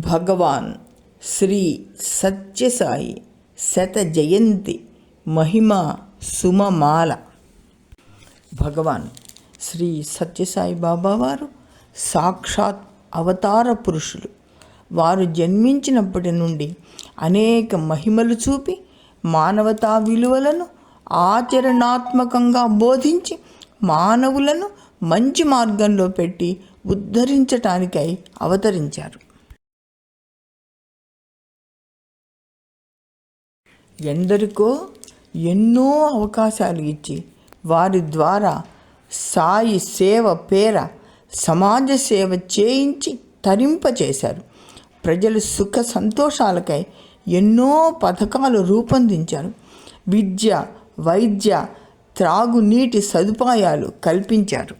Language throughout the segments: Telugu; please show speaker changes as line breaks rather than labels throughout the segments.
భగవాన్ శ్రీ సత్యసాయి శత జయంతి మహిమ సుమమాల. భగవాన్ శ్రీ సత్యసాయి బాబా వారు సాక్షాత్ అవతార పురుషులు. వారు జన్మించినప్పటి నుండి అనేక మహిమలు చూపి మానవతా విలువలను ఆచరణాత్మకంగా బోధించి మానవులను మంచి మార్గంలో పెట్టి ఉద్ధరించటానికై అవతరించారు. ఎందరికో ఎన్నో అవకాశాలు ఇచ్చి వారి ద్వారా సాయి సేవ పేర సమాజ సేవ చేయించి తరింపచేశారు. ప్రజలు సుఖ సంతోషాలకై ఎన్నో పథకాలు రూపొందించారు. విద్య, వైద్య, త్రాగునీటి సదుపాయాలు కల్పించారు.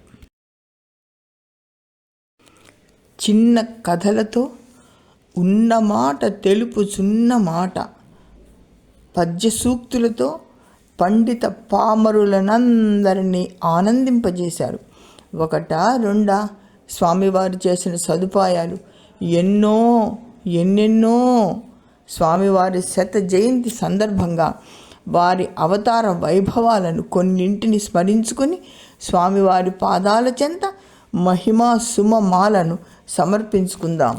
చిన్న కథలతో ఉన్నమాట తెలుపుచున్న మాట, పద్య సూక్తులతో పండిత పామరులనందరినీ ఆనందింపజేశారు. ఒకటా రెండా స్వామివారు చేసిన సదుపాయాలు ఎన్నెన్నో. స్వామివారి శత జయంతి సందర్భంగా వారి అవతార వైభవాలను కొన్నింటిని స్మరించుకొని స్వామివారి పాదాల చెంత మహిమా సుమమాలను సమర్పించుకుందాం.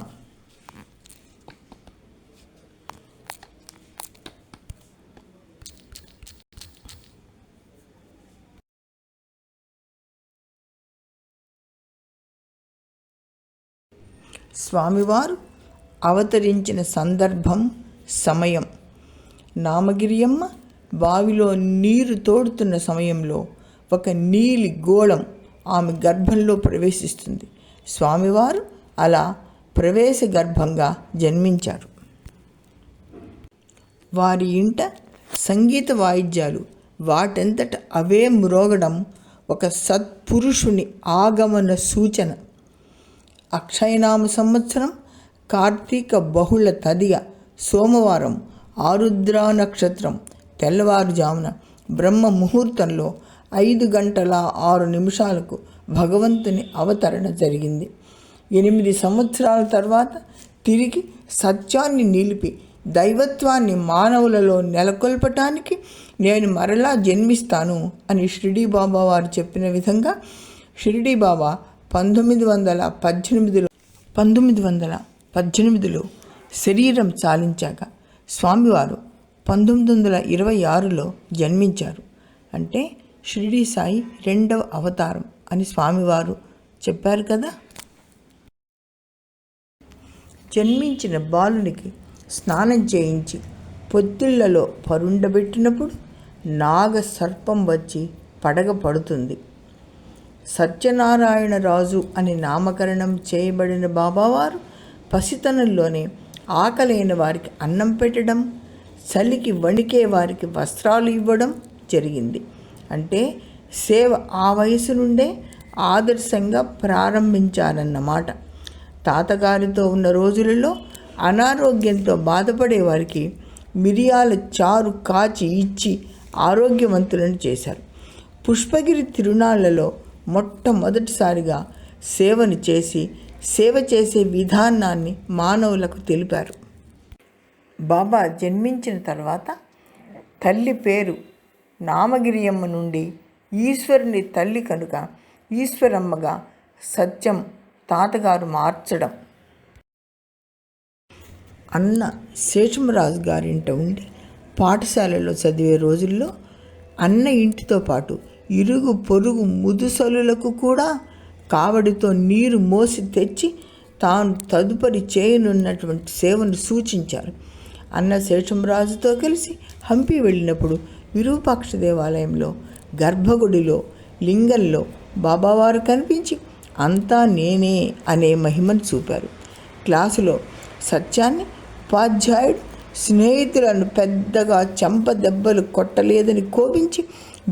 స్వామివారు అవతరించిన సందర్భం, సమయం. నామగిరియమ్మ బావిలో నీరు తోడుతున్న సమయంలో ఒక నీలి గోళం ఆమె గర్భంలో ప్రవేశిస్తుంది. స్వామివారు అలా ప్రవేశ గర్భంగా జన్మించారు. వారి ఇంట సంగీత వాయిద్యాలు వాటంతట అవే మ్రోగడం ఒక సత్పురుషుని ఆగమన సూచన. అక్షయనామ సంవత్సరం కార్తీక బహుళ తదియ సోమవారం ఆరుద్ర నక్షత్రం తెల్లవారుజామున బ్రహ్మ ముహూర్తంలో 5:06 భగవంతుని అవతరణ జరిగింది. 8 సంవత్సరాల తర్వాత తిరిగి సత్యాన్ని నిలిపి దైవత్వాన్ని మానవులలో నెలకొల్పటానికి నేను మరలా జన్మిస్తాను అని షిరిడీ బాబా వారు చెప్పిన విధంగా షిరిడీ బాబా 1918లో శరీరం చాలించాక స్వామివారు 1926లో జన్మించారు. అంటే షిరిడీ సాయి 2వ అవతారం అని స్వామివారు చెప్పారు కదా. జన్మించిన బాలునికి స్నానం చేయించి పొత్తిళ్లలో పరుండబెట్టినప్పుడు నాగ సర్పం వచ్చి పడగ పడుతుంది. సత్యనారాయణరాజు అని నామకరణం చేయబడిన బాబావారు పసితనంలోనే ఆకలైన వారికి అన్నం పెట్టడం, చలికి వణికే వారికి వస్త్రాలు ఇవ్వడం జరిగింది. అంటే సేవ ఆ వయసు నుండే ఆదర్శంగా ప్రారంభించారన్నమాట. తాతగారితో ఉన్న రోజులలో అనారోగ్యంతో బాధపడే వారికి మిరియాల చారు కాచి ఇచ్చి ఆరోగ్యవంతులను చేశారు. పుష్పగిరి తిరునాళ్లలో మొట్టమొదటిసారిగా సేవను చేసి సేవ చేసే విధానాన్ని మానవులకు తెలిపారు. బాబా జన్మించిన తర్వాత తల్లి పేరు నామగిరియమ్మ నుండి ఈశ్వరుని తల్లి కనుక ఈశ్వరమ్మగా సత్యం తాతగారు మార్చడం. అన్న శేషమరాజు గారింట ఉండి పాఠశాలలో చదివే రోజుల్లో అన్న ఇంటితో పాటు ఇరుగు పొరుగు ముదుసలులకు కూడా కావడితో నీరు మోసి తెచ్చి తాను తదుపరి చేయనున్నటువంటి సేవను సూచించారు. అన్న శేషంరాజుతో కలిసి హంపి వెళ్ళినప్పుడు విరూపాక్ష దేవాలయంలో గర్భగుడిలో లింగంలో బాబావారు కనిపించి అంతా నేనే అనే మహిమను చూపారు. క్లాసులో సత్యాన్ని ఉపాధ్యాయుడు స్నేహితులను పెద్దగా చెంప దెబ్బలు కొట్టలేదని కోపించి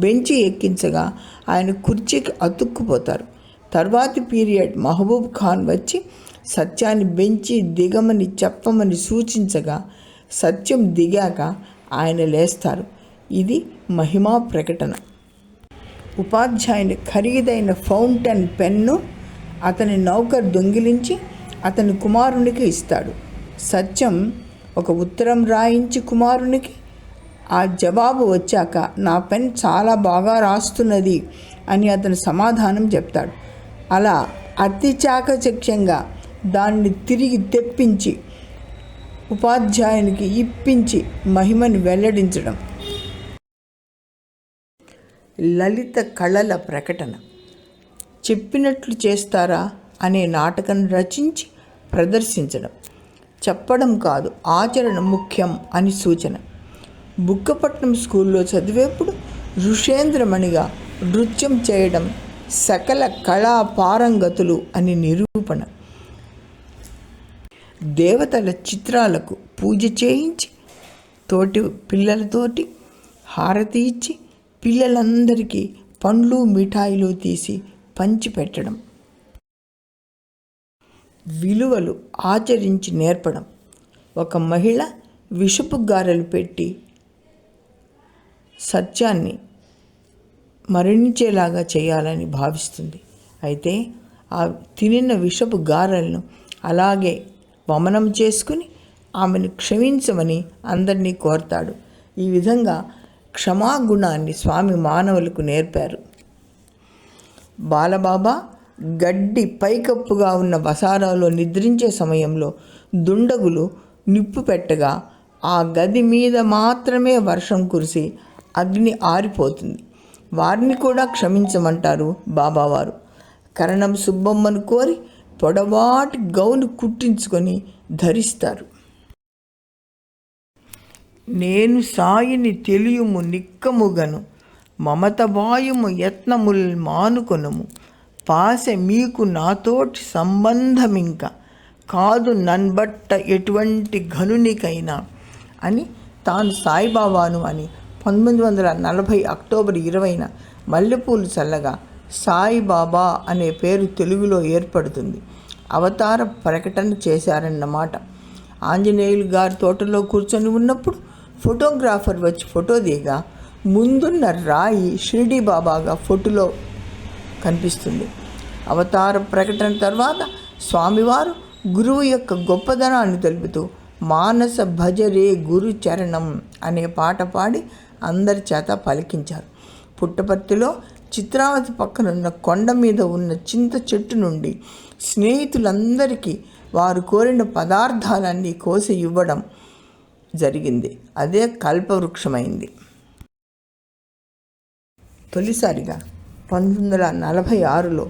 బెంచి ఎక్కించగా ఆయన కుర్చీకి అతుక్కుపోతారు. తర్వాతి పీరియడ్ మహబూబ్ ఖాన్ వచ్చి సత్యాన్ని బెంచి దిగమని చెప్పమని సూచించగా సత్యం దిగాక ఆయన లేస్తారు. ఇది మహిమా ప్రకటన. ఉపాధ్యాయుని ఖరీదైన ఫౌంటైన్ పెన్ను అతని నౌకర్ దొంగిలించి అతని కుమారునికి ఇస్తాడు. సత్యం ఒక ఉత్తరం రాయించి కుమారునికి ఆ జవాబు వచ్చాక నా పెన్ చాలా బాగా రాస్తున్నది అని అతను సమాధానం చెప్తాడు. అలా అతి చాకచక్యంగా దాన్ని తిరిగి తెప్పించి ఉపాధ్యాయునికి ఇప్పించి మహిమని వెల్లడించడం. లలిత కళల ప్రకటన. చెప్పినట్లు చేస్తారా అనే నాటకం రచించి ప్రదర్శించడం. చెప్పడం కాదు, ఆచరణ ముఖ్యం అని సూచన. బుక్కపట్నం స్కూల్లో చదివేప్పుడు ఋషేంద్రమణిగా నృత్యం చేయడం సకల కళా పారంగతులు అని నిరూపణ. దేవతల చిత్రాలకు పూజ చేయించి తోటి పిల్లలతోటి హారతి ఇచ్చి పిల్లలందరికీ పండ్లు మిఠాయిలు తీసి పంచిపెట్టడం. విలువలు ఆచరించి నేర్పడం. ఒక మహిళ విషపు గారెలు పెట్టి సత్యాన్ని మరణించేలాగా చేయాలని భావిస్తుంది. అయితే ఆ తినిన విషపు గారెలను అలాగే వమనం చేసుకుని ఆమెను క్షమించమని అందరినీ కోరతాడు. ఈ విధంగా క్షమాగుణాన్ని స్వామి మానవులకు నేర్పారు. బాలబాబా గడ్డి పైకప్పుగా ఉన్న వసారాలో నిద్రించే సమయంలో దుండగులు నిప్పు పెట్టగా ఆ గది మీద మాత్రమే వర్షం కురిసి అగ్ని ఆరిపోతుంది. వారిని కూడా క్షమించమంటారు బాబావారు. కరణం సుబ్బమ్మను కోరి పొడవాటి గౌను కుట్టించుకొని ధరిస్తారు. నేను సాయిని తెలియుము నిక్కముగను, మమత వాయుము యత్నముల్ మానుకొనుము, పాస మీకు నాతోటి సంబంధమింక కాదు నన్బట్ట ఎటువంటి ఘనునికైనా అని తాను సాయిబాబాను అని 1940 అక్టోబర్ 20న మల్లెపూలు చల్లగా సాయిబాబా అనే పేరు తెలుగులో ఏర్పడుతుంది. అవతార ప్రకటన చేశారన్నమాట. ఆంజనేయులు గారి తోటలో కూర్చొని ఉన్నప్పుడు ఫోటోగ్రాఫర్ వచ్చి ఫోటో దిగా ముందున్న రాయి షిరిడి బాబాగా ఫోటోలో కనిపిస్తుంది. అవతార ప్రకటన తర్వాత స్వామివారు గురువు యొక్క గొప్పదనాన్ని తెలుపుతూ మానస భజరే గురు చరణం అనే పాట పాడి అందరి చేత పలికించారు. పుట్టపర్తిలో చిత్రావతి పక్కనున్న కొండ మీద ఉన్న చింత చెట్టు నుండి స్నేహితులందరికీ వారు కోరిన పదార్థాలన్నీ కోసి ఇవ్వడం జరిగింది. అదే కల్పవృక్షమైంది. తొలిసారిగా 1946లో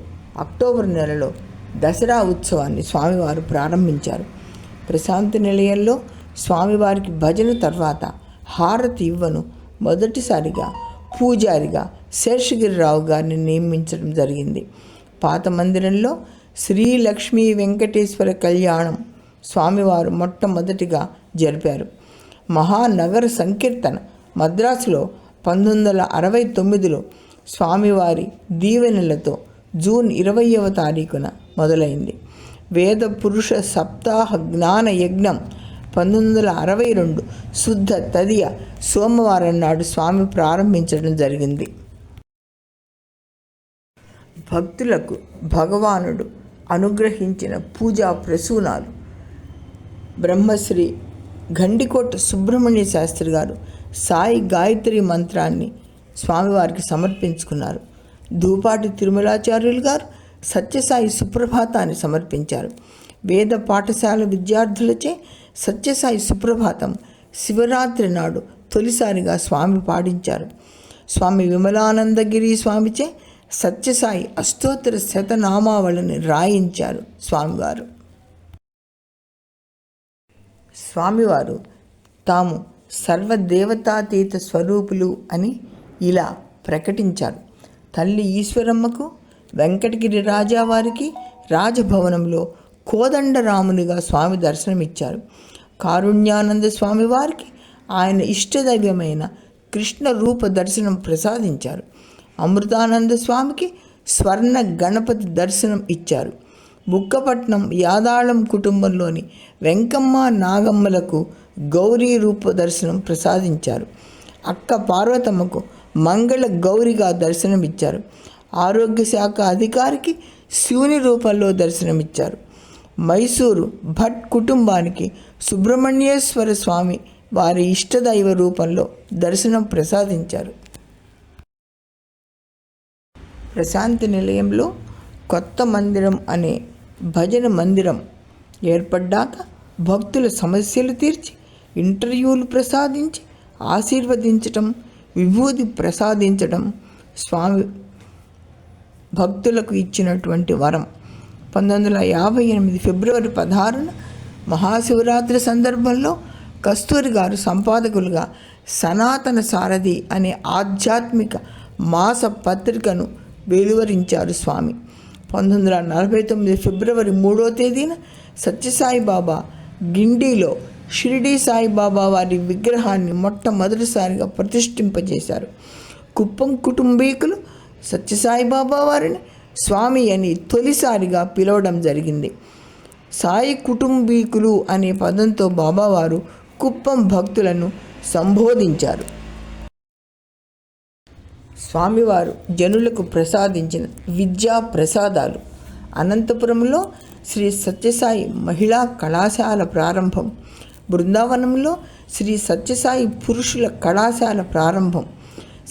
అక్టోబర్ నెలలో దసరా ఉత్సవాన్ని స్వామివారు ప్రారంభించారు. ప్రశాంతి నిలయంలో స్వామివారికి భజన తర్వాత హారతి ఇవ్వను మొదటిసారిగా పూజారిగా శేషగిరిరావు గారిని నియమించడం జరిగింది. పాత మందిరంలో శ్రీ లక్ష్మీ వెంకటేశ్వర కళ్యాణం స్వామివారు మొట్టమొదటిగా జరిపారు. మహానగర సంకీర్తన మద్రాసులో 1969లో స్వామివారి దీవెనలతో జూన్ 20వ తారీఖున మొదలైంది. వేద పురుష సప్తాహ జ్ఞాన యజ్ఞం 1962 శుద్ధ తదియ సోమవారం నాడు స్వామి ప్రారంభించడం జరిగింది. భక్తులకు భగవానుడు అనుగ్రహించిన పూజా ప్రసూనాలు. బ్రహ్మశ్రీ గండికోట సుబ్రహ్మణ్య శాస్త్రి గారు సాయి గాయత్రి మంత్రాన్ని స్వామివారికి సమర్పించుకున్నారు. ధూపాటి తిరుమలాచార్యులు గారు సత్యసాయి సుప్రభాతాన్ని సమర్పించారు. వేద పాఠశాల విద్యార్థులచే సత్యసాయి సుప్రభాతం శివరాత్రి నాడు తొలిసారిగా స్వామి పాడించారు. స్వామి విమలానందగిరి స్వామిచే సత్యసాయి అష్టోత్తర శతనామావళిని రాయించారు స్వామివారు. స్వామివారు తాము సర్వదేవతాతీత స్వరూపులు అని ఇలా ప్రకటించారు. తల్లి ఈశ్వరమ్మకు వెంకటగిరి రాజావారికి రాజభవనంలో కోదండరామునిగా స్వామి దర్శనమిచ్చారు. కారుణ్యానంద స్వామి వారికి ఆయన ఇష్టదైవమైన కృష్ణ రూప దర్శనం ప్రసాదించారు. అమృతానంద స్వామికి స్వర్ణ గణపతి దర్శనం ఇచ్చారు. బుక్కపట్నం యాదాళం కుటుంబంలోని వెంకమ్మ నాగమ్మలకు గౌరీ రూప దర్శనం ప్రసాదించారు. అక్క పార్వతమ్మకు మంగళ గౌరిగా దర్శనమిచ్చారు. ఆరోగ్య శాఖ అధికారికి శివుని రూపంలో దర్శనమిచ్చారు. మైసూరు భట్ కుటుంబానికి సుబ్రహ్మణ్యేశ్వర స్వామి వారి ఇష్టదైవ రూపంలో దర్శనం ప్రసాదించారు. ప్రశాంతి నిలయంలో కొత్త మందిరం అనే భజన మందిరం ఏర్పడ్డాక భక్తుల సమస్యలు తీర్చి, ఇంటర్వ్యూలు ప్రసాదించి, ఆశీర్వదించటం, విభూతి ప్రసాదించడం స్వామి భక్తులకు ఇచ్చినటువంటి వరం. 1958 ఫిబ్రవరి 16న మహాశివరాత్రి సందర్భంలో కస్తూరి గారు సంపాదకులుగా సనాతన సారథి అనే ఆధ్యాత్మిక మాస పత్రికను వెలువరించారు స్వామి. 1949 ఫిబ్రవరి 3వ తేదీన సత్యసాయిబాబా గిండిలో షిరిడీ సాయిబాబా వారి విగ్రహాన్ని మొట్టమొదటిసారిగా ప్రతిష్ఠింపజేశారు. కుప్పం కుటుంబీకులు సత్యసాయిబాబా వారిని స్వామి అని తొలిసారిగా పిలవడం జరిగింది. సాయి కుటుంబీకులు అనే పదంతో బాబావారు కుప్పం భక్తులను సంబోధించారు. స్వామివారు జనులకు ప్రసాదించిన విద్యా ప్రసాదాలు. అనంతపురంలో శ్రీ సత్యసాయి మహిళా కళాశాల ప్రారంభం, బృందావనంలో శ్రీ సత్యసాయి పురుషుల కళాశాల ప్రారంభం,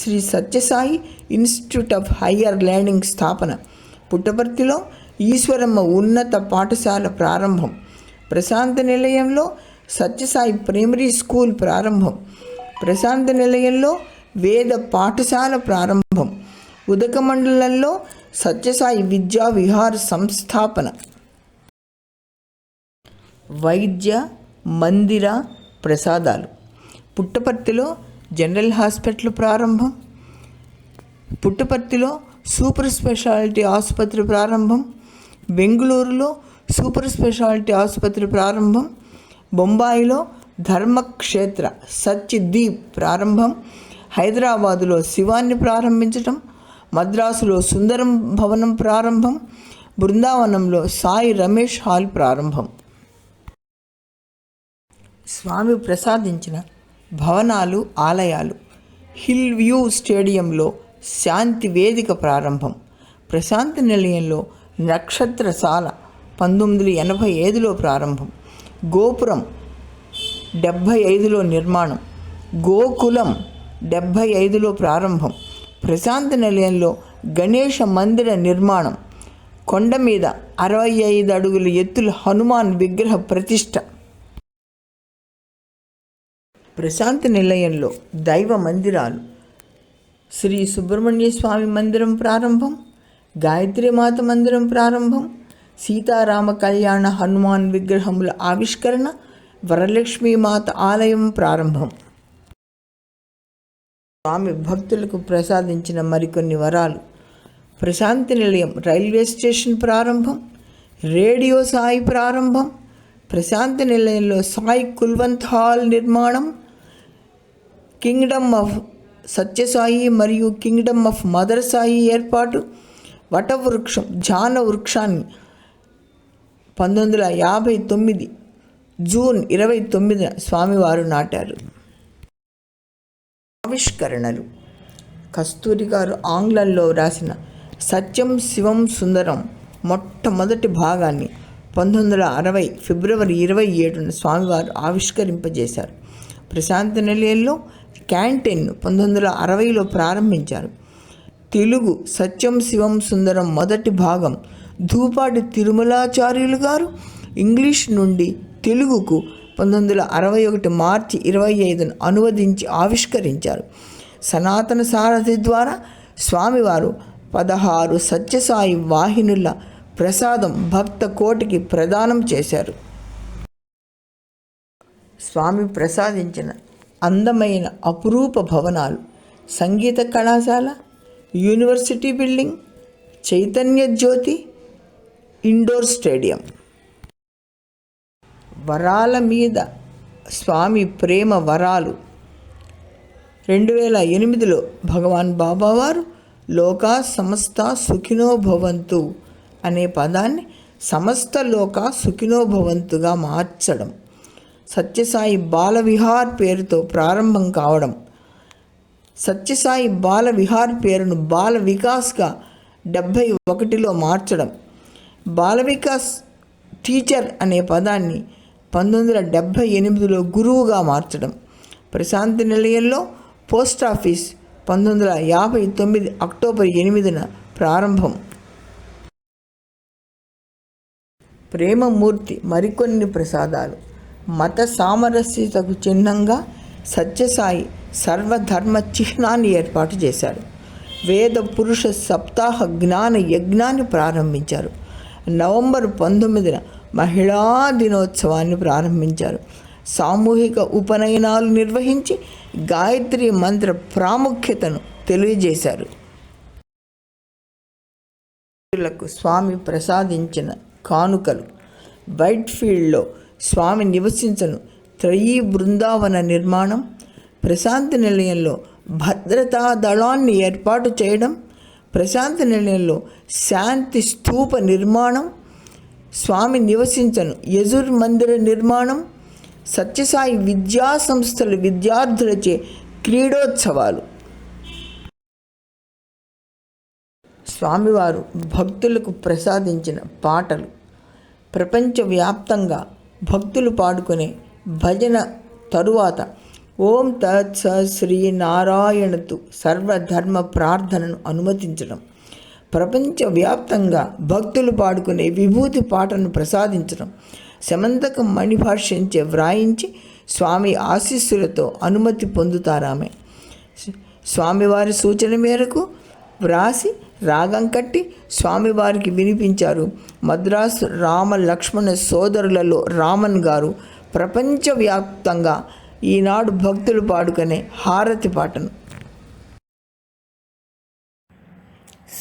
Sri Sathya Sai institute of higher learning స్థాపన, పుట్టపర్తిలో ఈశ్వరమ్మ ఉన్నత పాఠశాల ప్రారంభం, ప్రశాంతి నిలయంలో సత్యసాయి ప్రైమరీ స్కూల్ ప్రారంభం, ప్రశాంతి నిలయంలో వేద పాఠశాల ప్రారంభం, ఉదక మండలంలో సత్యసాయి విద్యా విహార సంస్థాపన, వైద్య మందిర ప్రసాదాలు, పుట్టపర్తిలో జనరల్ హాస్పిటల్ ప్రారంభం, పుట్టపర్తిలో సూపర్ స్పెషాలిటీ ఆసుపత్రి ప్రారంభం, బెంగళూరులో సూపర్ స్పెషాలిటీ ఆసుపత్రి ప్రారంభం, బొంబాయిలో ధర్మక్షేత్ర సత్యదీప్ ప్రారంభం, హైదరాబాదులో శివాన్ని ప్రారంభించటం, మద్రాసులో సుందరం భవనం ప్రారంభం, బృందావనంలో సాయి రమేష్ హాల్ ప్రారంభం. స్వామి ప్రసాదించిన భవనాలు, ఆలయాలు. హిల్ వ్యూ స్టేడియంలో శాంతి వేదిక ప్రారంభం, ప్రశాంతి నిలయంలో నక్షత్రశాల 1985లో ప్రారంభం, గోపురం 75లో నిర్మాణం, గోకులం 75లో ప్రారంభం, ప్రశాంతి నిలయంలో గణేష మందిర నిర్మాణం, కొండ మీద 65 అడుగుల ఎత్తుల హనుమాన్ విగ్రహ ప్రతిష్ఠ, ప్రశాంతి నిలయంలో దైవ మందిరాలు. శ్రీ సుబ్రహ్మణ్య స్వామి మందిరం ప్రారంభం, గాయత్రీమాత మందిరం ప్రారంభం, సీతారామ కళ్యాణ హనుమాన్ విగ్రహముల ఆవిష్కరణ, వరలక్ష్మీమాత ఆలయం ప్రారంభం. స్వామి భక్తులకు ప్రసాదించిన మరికొన్ని వరాలు. ప్రశాంతి నిలయం రైల్వే స్టేషన్ ప్రారంభం, రేడియో సాయి ప్రారంభం, ప్రశాంతి నిలయంలో సాయి కుల్వంత్ హాల్ నిర్మాణం, కింగ్డమ్ ఆఫ్ సత్యసాయి మరియు కింగ్డమ్ ఆఫ్ మదర్ సాయి ఏర్పాటు, వటవృక్షం ధ్యాన వృక్షాన్ని 1959 జూన్ 29న స్వామివారు నాటారు. ఆవిష్కరణలు. కస్తూరి గారు ఆంగ్లంలో రాసిన సత్యం శివం సుందరం మొట్టమొదటి భాగాన్ని 1960 ఫిబ్రవరి 27న స్వామివారు ఆవిష్కరింపజేశారు. ప్రశాంతి నిలయంలో క్యాంటీన్ను 1960లో ప్రారంభించారు. తెలుగు సత్యం శివం సుందరం మొదటి భాగం ధూపాటి తిరుమలాచార్యులు గారు ఇంగ్లీష్ నుండి తెలుగుకు 1961 మార్చి 25న అనువదించి ఆవిష్కరించారు. సనాతన సారథి ద్వారా స్వామివారు 16 సత్యసాయి వాహినుల ప్రసాదం భక్త కోటికి ప్రదానం చేశారు. స్వామి ప్రసాదించిన అందమైన అపురూప భవనాలు. సంగీత కళాశాల, యూనివర్సిటీ బిల్డింగ్, చైతన్య జ్యోతి, ఇండోర్ స్టేడియం. వరాల మీద స్వామి ప్రేమ వరాలు. 2008లో భగవాన్ బాబావారు లోకా సమస్త సుఖినో భవంతు అనే పదాన్ని సమస్త లోకా సుఖినో భవంతుగా మార్చడం, సత్యసాయి బాల విహార్ పేరుతో ప్రారంభం కావడం, సత్యసాయి బాల విహార్ పేరును బాల వికాస్గా 71లో మార్చడం, బాల వికాస్ టీచర్ అనే పదాన్ని 1978లో గురువుగా మార్చడం, ప్రశాంతి నిలయంలో పోస్ట్ ఆఫీస్ 1959 అక్టోబర్ 8న ప్రారంభం. ప్రేమమూర్తి మరికొన్ని ప్రసాదాలు. మత సామరస్యతకు చిహ్నంగా సత్యసాయి సర్వధర్మ చిహ్నాన్ని ఏర్పాటు చేశారు. వేద పురుష సప్తాహ జ్ఞాన యజ్ఞాన్ని ప్రారంభించారు. నవంబర్ 19న మహిళా దినోత్సవాన్ని ప్రారంభించారు. సామూహిక ఉపనయనాలు నిర్వహించి గాయత్రి మంత్ర ప్రాముఖ్యతను తెలియజేశారు. స్వామి ప్రసాదించిన కానుకలు. వైట్ఫీల్డ్లో స్వామి నివసించను త్రయీ బృందావన నిర్మాణం, ప్రశాంతి నిలయంలో భద్రతా దళాన్ని ఏర్పాటు చేయడం, ప్రశాంతి నిలయంలో శాంతి స్తూప నిర్మాణం, స్వామి నివసించను యజుర్ మందిర నిర్మాణం, సత్యసాయి విద్యా సంస్థల విద్యార్థులచే క్రీడోత్సవాలు. స్వామివారు భక్తులకు ప్రసాదించిన పాటలు. ప్రపంచవ్యాప్తంగా భక్తులు పాడుకునే భజన తరువాత ఓం తత్ స శ్రీ నారాయణతు సర్వధర్మ ప్రార్థనను అనుమతించడం, ప్రపంచవ్యాప్తంగా భక్తులు పాడుకునే విభూతి పాటను ప్రసాదించడం, శమంతకం మణిభాష్యంచే వ్రాయించి స్వామి ఆశీస్సులతో అనుమతి పొందుతారామె. స్వామివారి సూచన మేరకు వ్రాసి రాగం కట్టి స్వామివారికి వినిపించారు. మద్రాసు రామ లక్ష్మణ సోదరులలో రామన్ గారు ప్రపంచవ్యాప్తంగా ఈనాడు భక్తులు పాడుకునే హారతి పాటను.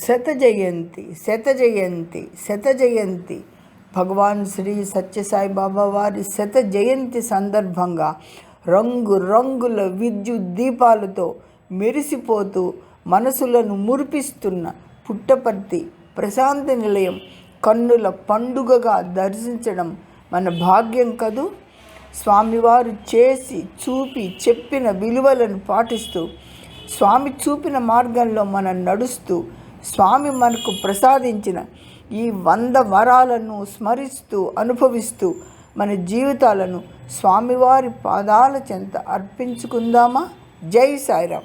శత జయంతి శత జయంతి శత జయంతి. భగవాన్ శ్రీ సత్యసాయి బాబా వారి శత జయంతి సందర్భంగా రంగు రంగుల విద్యుత్ దీపాలతో మెరిసిపోతూ మనసులను మురిపిస్తున్న పుట్టపర్తి ప్రశాంతి నిలయం కన్నుల పండుగగా దర్శించడం మన భాగ్యం కదూ. స్వామివారు చేసి చూపి చెప్పిన విలువలను పాటిస్తూ, స్వామి చూపిన మార్గంలో మనం నడుస్తూ, స్వామి మనకు ప్రసాదించిన ఈ 100 వరాలను స్మరిస్తూ అనుభవిస్తూ మన జీవితాలను స్వామివారి పాదాల చెంత అర్పించుకుందామా? జై సాయిరాం.